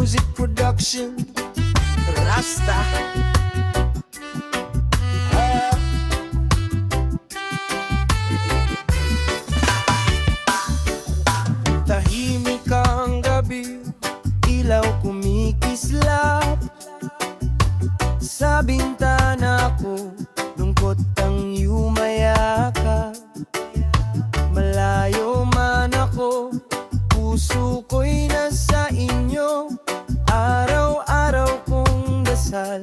music production, Rasta. Tahimik ang gabi, ilaw kumikislap sa bintana ko, lungkot ang yumayakap. Malayo man ako, puso ko'y nasa inyo. Araw-araw kong dasal,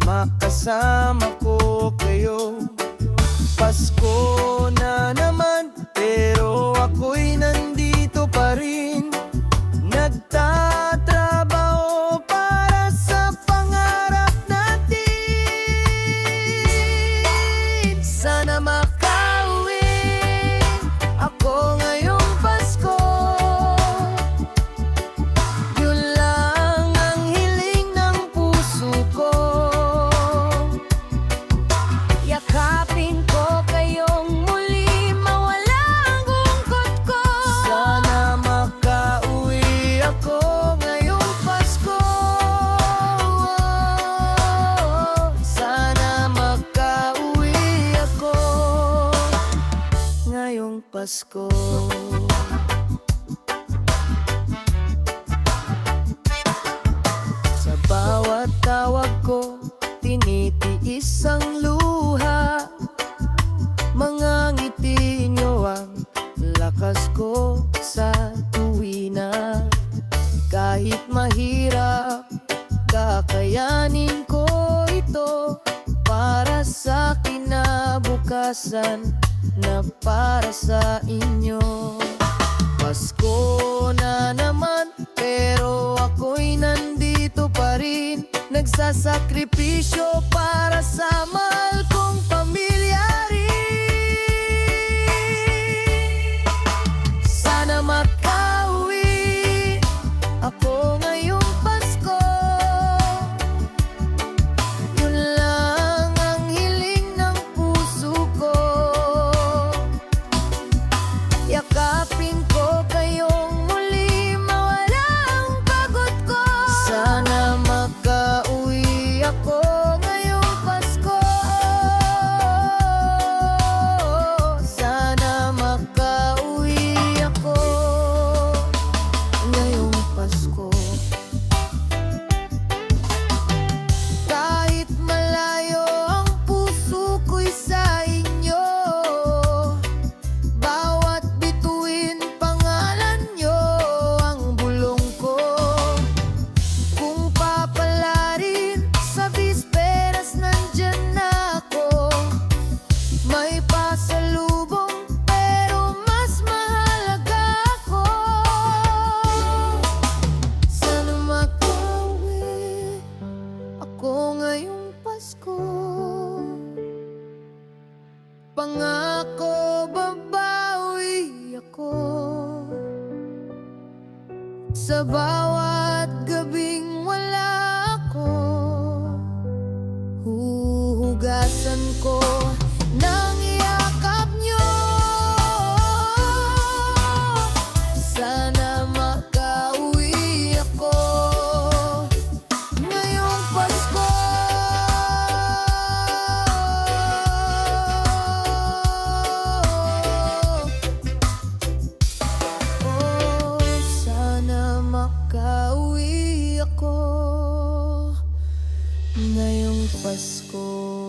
makasama ko kayo. Pasko na naman, pero ako'y nandito pa rin. Nagtatrabaho para sa pangarap natin. Sana makauwi ako ngayong Pasko. Yun lang ang hiling ng puso ko. Yakapin ko kayong muli, mawala ang lungkot ko. Sana makauwi ako ngayong Pasko. Sana makauwi ako ngayong Pasko. Sa bawat tawag ko, tinitiis ang luha. Mga ngiti nyo ang lakas ko sa tuwina. Kahit mahirap, kakayanin ko ito para sa kinabukasan na para sa inyo. Pasko na naman, pero ako'y nandito pa rin. Nagsasakripisyo para sa mahal kong pamilya rin. Sana makauwi ako ngayong Pasko. Yun lang ang hiling ng puso ko. Yakapin ko kayong muli, mawala ang pagod ko. Sana makauwi ako ngayong Pasko. Sana makauwi ako ngayong Pasko. Kahit malayo ang puso ko'y sa inyo, bawat bituin pangalan nyo ang bulong ko. Kung papalarin sa bisperas, nandyan na ako. May pasalubong, pero mas mahalaga ako. Sana makauwi ako ngayong Pasko. Pangako babawi ako sa bawat gabing wala ako. Huhugasan ko ng yakap nyo. Sana makauwi ako ngayong Pasko. Sana makauwi ako ngayong Pasko.